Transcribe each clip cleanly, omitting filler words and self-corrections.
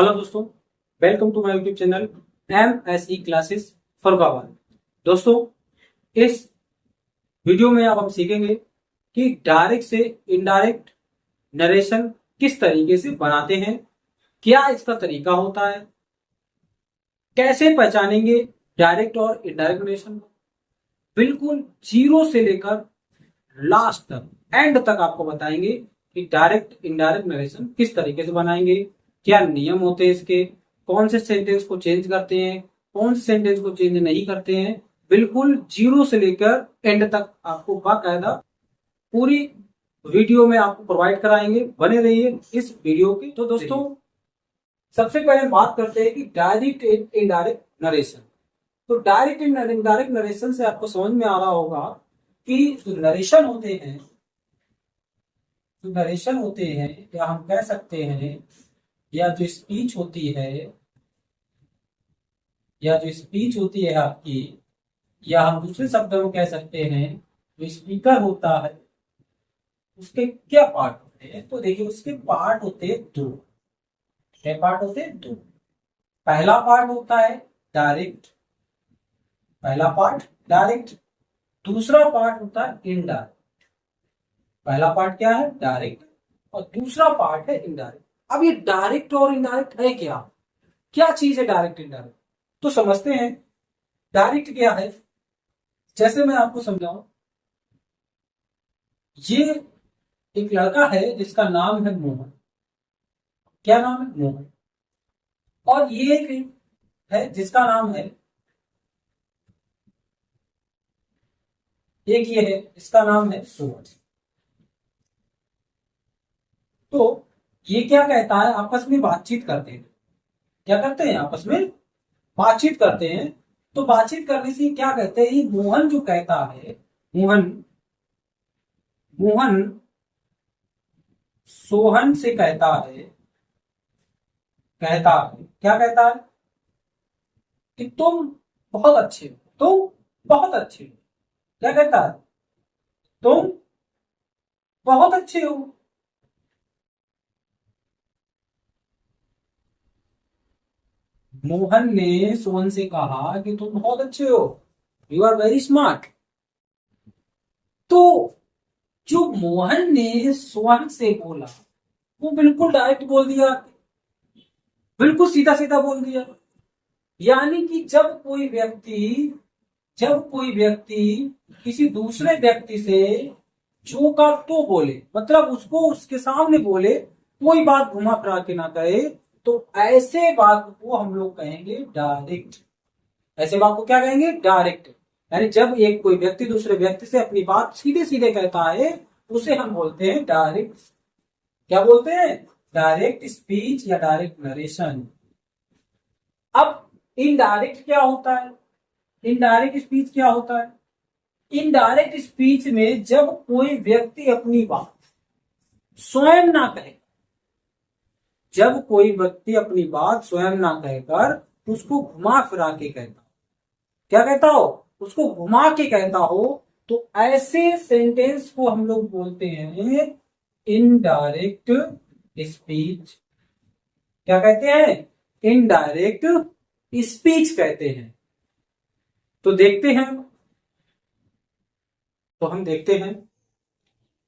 Hello दोस्तों, welcome to my YouTube channel MSE classes Farrukhabad. दोस्तों, इस वीडियो में अब हम सीखेंगे कि डायरेक्ट से इनडायरेक्ट नरेशन किस तरीके से बनाते हैं, क्या इसका तरीका होता है, कैसे पहचानेंगे डायरेक्ट और इनडायरेक्ट नरेशन को। बिल्कुल जीरो से लेकर लास्ट तक, एंड तक आपको बताएंगे कि डायरेक्ट इनडायरेक्ट नरेशन किस तरीके से बनाएंगे, क्या नियम होते हैं इसके, कौन से सेंटेंस को चेंज करते हैं, कौन से सेंटेंस को चेंज नहीं करते हैं। बिल्कुल जीरो से लेकर एंड तक आपको बाकायदा पूरी वीडियो में आपको प्रोवाइड कराएंगे। बने रहिए इस वीडियो के। तो दोस्तों, सबसे पहले बात करते हैं कि डायरेक्ट एंड इनडायरेक्ट नरेशन। तो डायरेक्ट एंड इनडायरेक्ट नरेशन से आपको समझ में आ रहा होगा कि जो नरेशन होते हैं या हम कह सकते हैं, या जो स्पीच होती है आपकी, या हम दूसरे शब्दों में कह सकते हैं जो स्पीकर होता है उसके क्या पार्ट होते हैं। तो देखिए, उसके पार्ट होते हैं दो। क्या पार्ट होते हैं? दो। पहला पार्ट होता है डायरेक्ट, दूसरा पार्ट होता है इनडायरेक्ट। पहला पार्ट क्या है? डायरेक्ट, और दूसरा पार्ट है इनडायरेक्ट। अब ये डायरेक्ट और इनडायरेक्ट है क्या? क्या चीज है डायरेक्ट इनडायरेक्ट? तो समझते हैं डायरेक्ट क्या है। जैसे मैं आपको समझाऊं, ये एक लड़का है जिसका नाम है मोहन। क्या नाम है? मोहन। और ये एक है जिसका नाम है, एक ये है इसका नाम है सोहन। तो ये क्या कहता है, आपस में बातचीत करते हैं। क्या करते हैं? आपस में बातचीत करते हैं। तो बातचीत करने से क्या कहते हैं, मोहन जो कहता है, मोहन सोहन से कहता है, क्या कहता है कि तुम बहुत अच्छे हो, तुम बहुत अच्छे हो। क्या कहता है? तुम बहुत अच्छे हो। मोहन ने सोहन से कहा कि तुम बहुत अच्छे हो, यू आर वेरी स्मार्ट। तो जो मोहन ने सोहन से बोला वो बिल्कुल डायरेक्ट बोल दिया, बिल्कुल सीधा सीधा बोल दिया। यानी कि जब कोई व्यक्ति किसी दूसरे व्यक्ति से जो का तो बोले, मतलब उसको उसके सामने बोले, कोई बात घुमा फिरा के ना कहे, तो ऐसे बात को हम लोग कहेंगे डायरेक्ट। ऐसे बात को क्या कहेंगे? डायरेक्ट। यानी जब एक कोई व्यक्ति दूसरे व्यक्ति से अपनी बात सीधे सीधे कहता है, उसे हम बोलते हैं डायरेक्ट। क्या बोलते हैं? डायरेक्ट स्पीच या डायरेक्ट नरेशन। अब इनडायरेक्ट क्या होता है? इनडायरेक्ट स्पीच क्या होता है? इनडायरेक्ट स्पीच में जब कोई व्यक्ति अपनी बात स्वयं ना कहे, जब कोई व्यक्ति अपनी बात स्वयं ना कहकर उसको घुमा फिरा के कहता, क्या कहता हो? उसको घुमा के कहता हो, तो ऐसे सेंटेंस को हम लोग बोलते हैं इनडायरेक्ट स्पीच। क्या कहते हैं? इनडायरेक्ट स्पीच कहते हैं। तो हम देखते हैं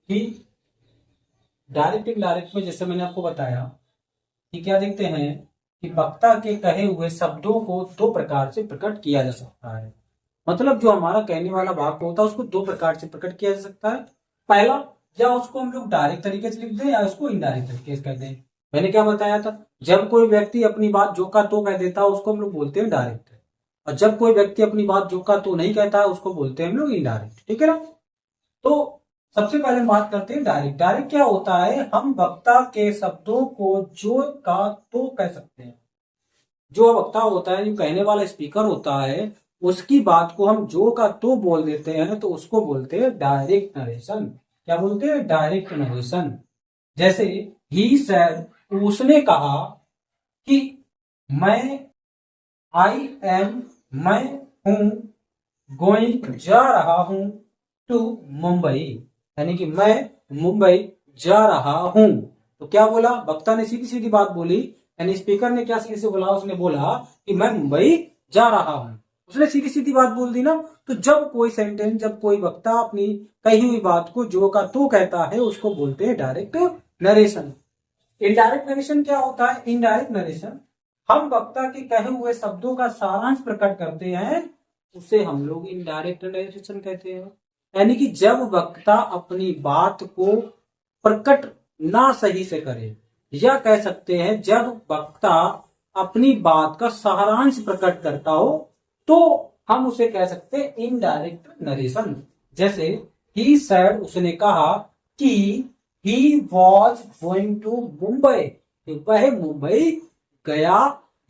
कि डायरेक्ट इनडायरेक्ट में, जैसे मैंने आपको बताया कि क्या देखते हैं कि वक्ता के कहे हुए शब्दों को दो प्रकार से प्रकट किया जा सकता है। मतलब जो हमारा कहने वाला वाक्य होता है उसको दो प्रकार से प्रकट किया जा सकता है। पहला, या उसको हम लोग डायरेक्ट तरीके से लिख दें या उसको इनडायरेक्ट तरीके से कह दें। मैंने क्या बताया था? जब कोई व्यक्ति अपनी बात जो का तो कह देता है उसको हम लोग बोलते हैं डायरेक्ट, और जब कोई व्यक्ति अपनी बात जो का तो नहीं कहता है उसको बोलते हैं हम लोग इनडायरेक्ट। ठीक है ना? तो सबसे पहले बात करते हैं डायरेक्ट। डायरेक्ट क्या होता है? हम वक्ता के शब्दों को जो का तो कह सकते हैं। जो वक्ता होता है, जो कहने वाला स्पीकर होता है, उसकी बात को हम जो का तो बोल देते हैं, तो उसको बोलते हैं डायरेक्ट नरेशन। क्या बोलते हैं? Direct narration. जैसे ही सैड, उसने कहा कि मैं हूं गोइंग, जा रहा हूं टू मुंबई। यानी कि मैं मुंबई जा रहा हूं। तो क्या बोला? वक्ता ने सीधी सीधी बात बोली यानी स्पीकर ने क्या सीधे से बोला, उसने बोला कि मैं मुंबई जा रहा हूं, उसने सीधी सीधी बात बोल दी ना। तो जब कोई सेंटेंस, जब कोई वक्ता अपनी कही हुई बात को जो का तो कहता है, उसको बोलते हैं डायरेक्ट नरेशन। इनडायरेक्ट नरेशन क्या होता है? इनडायरेक्ट नरेशन, हम वक्ता के कहे हुए शब्दों का सारांश प्रकट करते हैं, उसे हम लोग इनडायरेक्ट नरेशन कहते हैं। यानी कि जब वक्ता अपनी बात को प्रकट ना सही से करे, या कह सकते हैं जब वक्ता अपनी बात का सारांश प्रकट करता हो, तो हम उसे कह सकते हैं इनडायरेक्ट नरेशन। जैसे ही सेड, उसने कहा कि he was going to Mumbai, वह मुंबई गया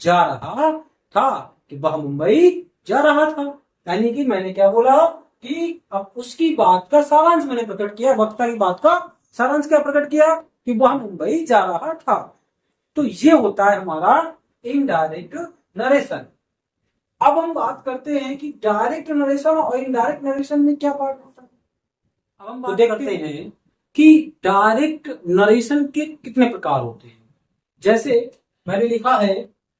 जा रहा था, कि वह मुंबई जा रहा था। यानी कि मैंने क्या बोला कि अब उसकी बात का सारांश मैंने प्रकट किया, वक्ता की बात का सारांश क्या प्रकट किया कि वह मुंबई जा रहा था। तो ये होता है हमारा इनडायरेक्ट नरेशन। अब हम बात करते हैं कि डायरेक्ट नरेशन और इनडायरेक्ट नरेशन में क्या पार्ट होता है। अब हम बात देखते हैं कि डायरेक्ट नरेशन के कितने प्रकार होते हैं। जैसे मैंने लिखा है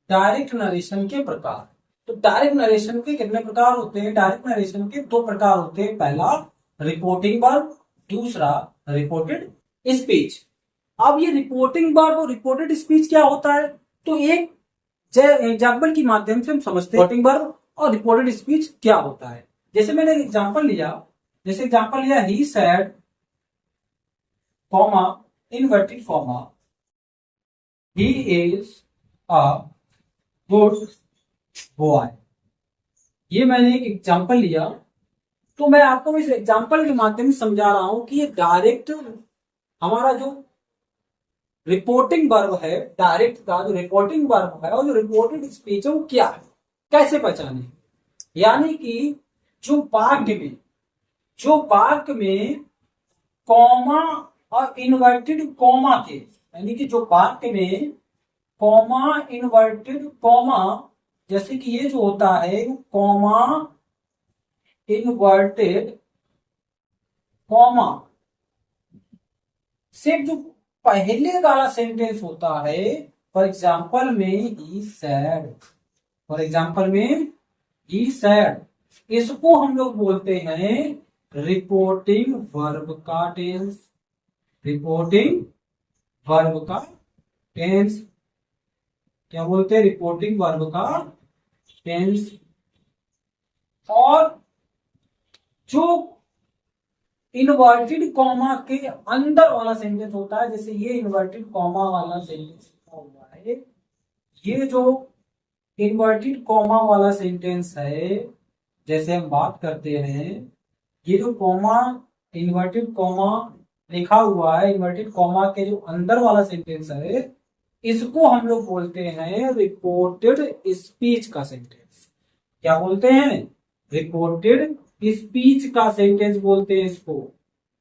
डायरेक्ट नरेशन के प्रकार। तो डायरेक्ट नरेशन के कितने प्रकार होते हैं? डायरेक्ट नरेशन के दो प्रकार होते हैं। पहला रिपोर्टिंग वर्ब, दूसरा रिपोर्टेड स्पीच। अब ये रिपोर्टिंग वर्ब और रिपोर्टेड स्पीच क्या होता है, तो एक एग्जाम्पल के माध्यम से हम समझते हैं रिपोर्टिंग वर्ब और रिपोर्टेड स्पीच क्या होता है। जैसे मैंने एग्जाम्पल लिया, जैसे एग्जाम्पल लिया he said comma inverted comma he is a good boy. ये मैंने एक एग्जाम्पल लिया, तो मैं आपको इस एग्जाम्पल के माध्यम से समझा रहा हूं कि ये डायरेक्ट हमारा जो रिपोर्टिंग वर्ब है, डायरेक्ट का जो रिपोर्टिंग वर्ब है और जो रिपोर्टेड स्पीच है वो क्या है, कैसे पहचाने। यानी कि जो वाक्य में कॉमा और इन्वर्टेड कॉमा के, यानी कि जो वाक्य में कॉमा इन्वर्टेड कॉमा, जैसे कि ये जो होता है कॉमा इन्वर्टेड कॉमा, सिर्फ जो पहले वाला सेंटेंस होता है, फॉर एग्जाम्पल में ही सैड, फॉर एग्जाम्पल में ही सैड, इसको हम लोग बोलते हैं रिपोर्टिंग वर्ब का टेंस। रिपोर्टिंग वर्ब का टेंस क्या बोलते हैं? रिपोर्टिंग वर्ब का टेंस। और जो इन्वर्टेड कॉमा के अंदर वाला सेंटेंस होता है, जैसे ये इन्वर्टेड कॉमा वाला सेंटेंस हुआ है, ये जो इन्वर्टेड कॉमा वाला सेंटेंस है, जैसे हम बात करते हैं, ये जो कॉमा इन्वर्टेड कॉमा लिखा हुआ है, इन्वर्टेड कॉमा के जो अंदर वाला सेंटेंस है, इसको हम लोग बोलते हैं रिपोर्टेड स्पीच का सेंटेंस। क्या बोलते हैं? रिपोर्टेड स्पीच का सेंटेंस बोलते हैं इसको।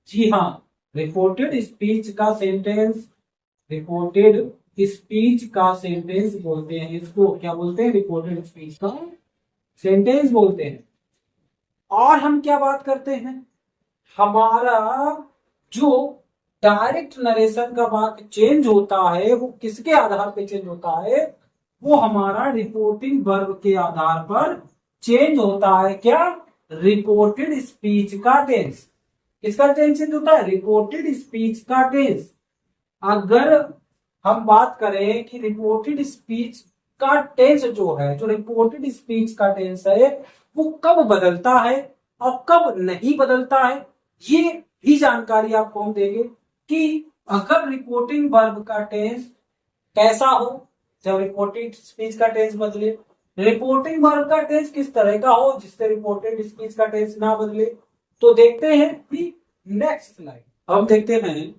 जी हाँ, रिपोर्टेड स्पीच का सेंटेंस, रिपोर्टेड स्पीच का सेंटेंस बोलते हैं इसको। क्या बोलते हैं? रिपोर्टेड स्पीच का सेंटेंस बोलते हैं। और हम क्या बात करते हैं, हमारा जो डायरेक्ट नरेशन का वाक्य चेंज होता है वो किसके आधार पर चेंज होता है? वो हमारा रिपोर्टिंग वर्ब के आधार पर चेंज होता है। क्या? रिपोर्टेड स्पीच का टेंस। किसका टेंस चेंज होता है? रिपोर्टेड स्पीच का टेंस। अगर हम बात करें कि रिपोर्टेड स्पीच का टेंस जो है, जो रिपोर्टेड स्पीच का टेंस है, वो कब बदलता है और कब नहीं बदलता है, ये भी जानकारी आपको हम देंगे कि अगर रिपोर्टिंग वर्ब का टेंस कैसा हो, जब रिपोर्टेड स्पीच का टेंस बदले, रिपोर्टिंग वर्ब का टेंस किस तरह का हो जिससे रिपोर्टेड स्पीच का टेंस ना बदले। तो देखते हैं कि नेक्स्ट स्लाइड। अब हम देखते हैं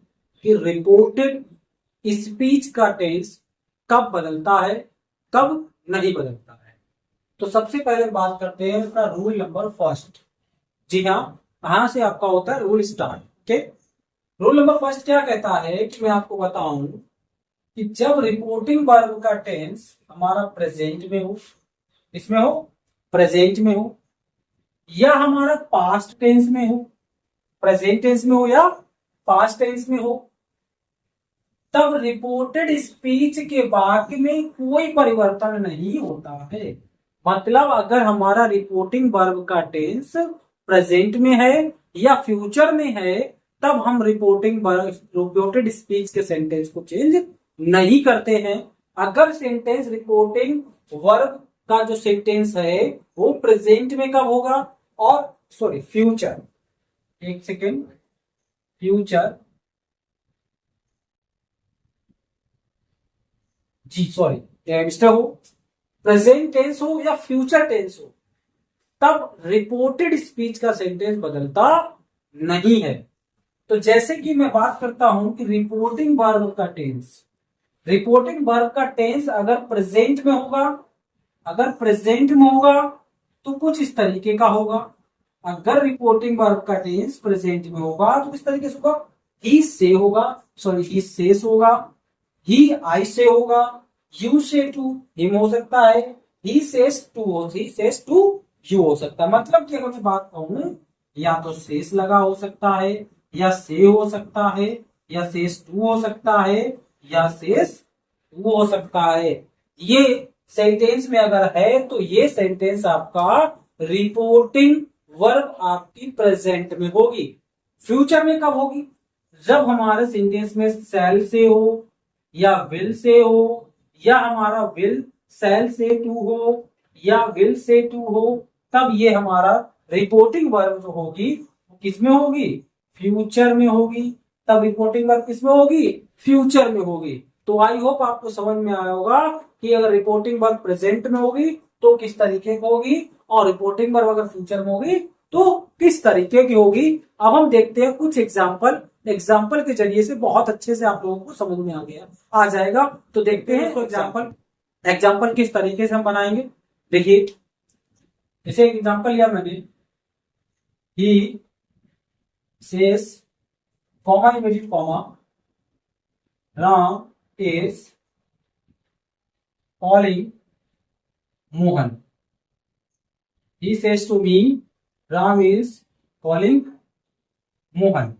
कि रिपोर्टेड स्पीच का टेंस कब बदलता है, कब नहीं बदलता है। तो सबसे पहले बात करते हैं उसका रूल नंबर फर्स्ट। जी हाँ, यहां से आपका होता है rule start. Okay, rule number first क्या कहता है कि मैं आपको बताऊं कि जब रिपोर्टिंग वर्ब का टेंस हमारा प्रेजेंट में हो, इसमें हो, प्रेजेंट में हो, या हमारा पास्ट टेंस में हो, प्रेजेंट टेंस में हो या पास्ट टेंस में हो, तब रिपोर्टेड स्पीच के वाक्य में कोई परिवर्तन नहीं होता है। मतलब अगर हमारा रिपोर्टिंग वर्ब का टेंस प्रेजेंट में है या फ्यूचर में है, तब हम रिपोर्टेड स्पीच के सेंटेंस को चेंज नहीं करते हैं। अगर सेंटेंस रिपोर्टिंग वर्ब का जो सेंटेंस है वो प्रेजेंट में कब होगा, और सॉरी फ्यूचर, एक सेकेंड, फ्यूचर, जी सॉरी मिस्टर हो, प्रेजेंट टेंस हो या फ्यूचर टेंस हो, तब रिपोर्टेड स्पीच का सेंटेंस बदलता नहीं है। तो जैसे कि मैं बात करता हूं कि रिपोर्टिंग वर्ब का टेंस, रिपोर्टिंग वर्ब का टेंस अगर प्रेजेंट में होगा, अगर प्रेजेंट में होगा तो कुछ इस तरीके का होगा। अगर रिपोर्टिंग वर्ब का टेंस प्रेजेंट में होगा तो किस तरीके से होगा, ही से होगा, सॉरी ही सेस होगा, ही आई से होगा, यू से टू हिम हो सकता है, ही सेस टू यू हो सकता है। मतलब कि अगर मैं बात कहूं, या तो सेस लगा हो सकता है, या से हो सकता है, या सेस टू हो सकता है, या सेस टू हो सकता है। ये सेंटेंस में अगर है तो ये सेंटेंस आपका रिपोर्टिंग वर्ब आपकी प्रेजेंट में होगी। फ्यूचर में कब होगी, जब हमारे सेंटेंस में सेल से हो या विल से हो, या हमारा विल सेल से टू हो या विल से टू हो, तब ये हमारा रिपोर्टिंग वर्ब जो होगी किसमें होगी, फ्यूचर में होगी। तब रिपोर्टिंग वर्ब किसमें होगी, फ्यूचर में होगी। तो आई होप आपको समझ में आया होगा कि अगर रिपोर्टिंग वर्ब प्रेजेंट में होगी तो किस तरीके की होगी, और रिपोर्टिंग वर्ब अगर फ्यूचर में होगी तो किस तरीके की होगी। अब हम देखते हैं कुछ एग्जाम्पल के जरिए से बहुत अच्छे से आप लोगों को समझ में आ जाएगा। तो देखते हैं इसको एग्जाम्पल किस तरीके से हम बनाएंगे। देखिए जैसे एग्जाम्पल लिया मैंने, he says comma immediate comma Ram is calling Mohan, he says to me Ram is calling Mohan.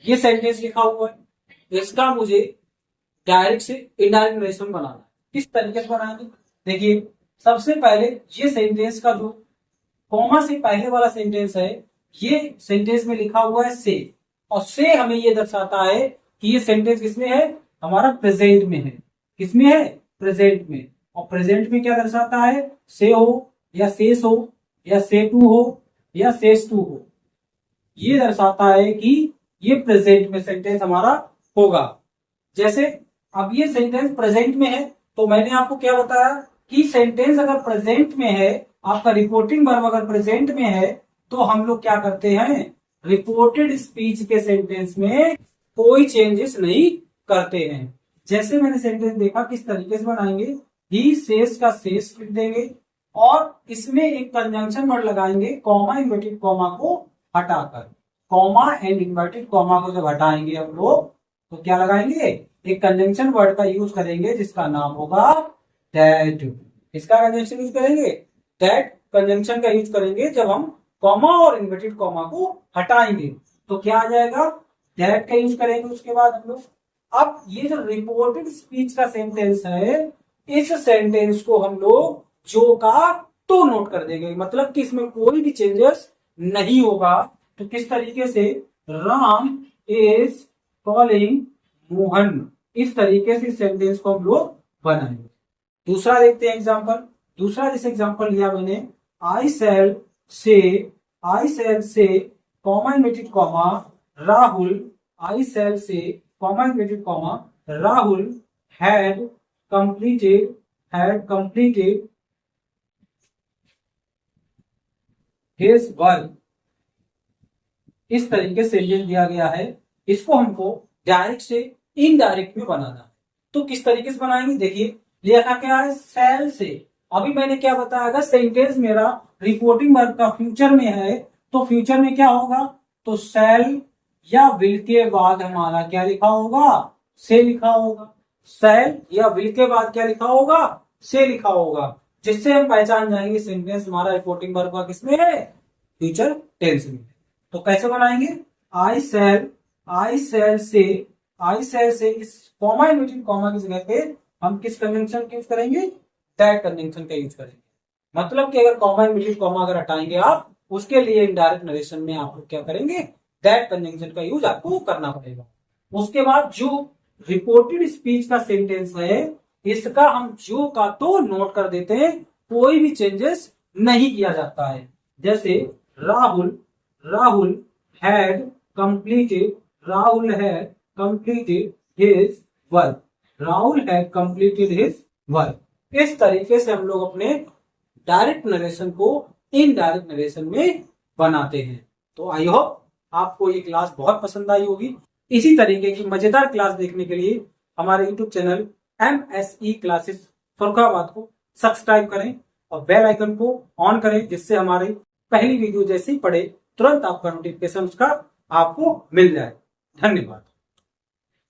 ये सेंटेंस लिखा हुआ है, इसका मुझे डायरेक्ट से इनडायरेक्ट नरेशन बनाना है। किस तरीके से बनाएंगे, देखिए सबसे पहले ये सेंटेंस का जो कॉमा से पहले वाला सेंटेंस है, ये सेंटेंस में लिखा हुआ है से, और से हमें ये दर्शाता है कि ये सेंटेंस किसमें है, हमारा प्रेजेंट में है। किसमें है, प्रेजेंट में। और प्रेजेंट में क्या दर्शाता है, से हो या सेस हो या से टू हो या सेस टू हो, ये दर्शाता है कि ये प्रेजेंट में सेंटेंस हमारा होगा। जैसे अब ये सेंटेंस प्रेजेंट में है, तो मैंने आपको क्या बताया कि सेंटेंस अगर प्रेजेंट में है, आपका रिपोर्टिंग वर्ब अगर प्रेजेंट में है, तो हम लोग क्या करते हैं, रिपोर्टेड स्पीच के सेंटेंस में कोई चेंजेस नहीं करते हैं। जैसे मैंने सेंटेंस देखा किस तरीके से बनाएंगे, ही सेस का सेस लिख देंगे और इसमें एक कंजंक्शन वर्ड लगाएंगे, कॉमा इन्वर्टेड कॉमा को हटाकर। कॉमा एंड इन्वर्टेड कॉमा को जब हटाएंगे हम लोग तो क्या लगाएंगे, एक कंजंक्शन वर्ड का यूज करेंगे जिसका नाम होगा दैट। इसका कंजंक्शन यूज करेंगे, दैट कंजंक्शन का यूज करेंगे जब हम कॉमा और इन्वर्टेड कॉमा को हटाएंगे। तो क्या आ जाएगा, दैट का यूज करेंगे उसके बाद हम लोग। अब ये जो रिपोर्टेड स्पीच का सेंटेंस है, इस सेंटेंस को हम लोग जो का तो नोट कर देंगे, मतलब कि इसमें कोई भी चेंजेस नहीं होगा। तो किस तरीके से, राम इज कॉलिंग मोहन, इस तरीके से सेंटेंस को हम लोग बनाएंगे। दूसरा देखते हैं एग्जांपल। दूसरा जैसे एग्जांपल लिया मैंने, आई सेल से कॉमा इन्वर्टेड कॉमा राहुल, आई सेल से comma inverted comma Rahul had completed his work. इस तरीके से सेंटेंस दिया गया है, इसको हमको डायरेक्ट से इनडायरेक्ट में बनाना है। तो किस तरीके से बनाएंगे, देखिए लिखा क्या है, सेल से। अभी मैंने क्या बताया, अगर सेंटेंस मेरा रिपोर्टिंग वर्ब का फ्यूचर में है तो फ्यूचर में क्या होगा, तो सेल या विल के बाद हमारा क्या लिखा होगा, से लिखा होगा। सेल या विल के बाद क्या लिखा होगा, से लिखा होगा, जिससे हम पहचान जाएंगे सेंटेंस हमारा रिपोर्टिंग वर्ब का किसमें है, फ्यूचर टेंस में। तो कैसे बनाएंगे, आई सेल से आई सेड से इस कॉमा इन बिटवीन कॉमा की जगह पे हम किस कन्वेंशन का यूज करेंगे, दैट कन्वेंशन का यूज करेंगे। मतलब कि अगर कॉमा इन बिटवीन कॉमा अगर हटाएंगे आप, उसके लिए इनडायरेक्ट नरेशन में आप लोग क्या करेंगे, दैट कन्वेंशन का यूज आपको करना पड़ेगा। उसके बाद जो रिपोर्टेड स्पीच का सेंटेंस है, इसका हम जो का तो नोट कर देते हैं, कोई भी चेंजेस नहीं किया जाता है। जैसे Rahul Rahul had completed Rahul had completed his work Rahul had completed his work. इस तरीके से हम लोग अपने डायरेक्ट नरेशन को इनडायरेक्ट नरेशन में बनाते हैं। तो आई होप आपको ये क्लास बहुत पसंद आई होगी। इसी तरीके की मजेदार क्लास देखने के लिए हमारे YouTube channel MSE classes Farrukhabad को सब्सक्राइब करें और बेल आइकन को ऑन करें, जिससे हमारी पहली वीडियो जैसे ही पड़े तुरंत आपका नोटिफिकेशन उसका आपको मिल जाए। धन्यवाद।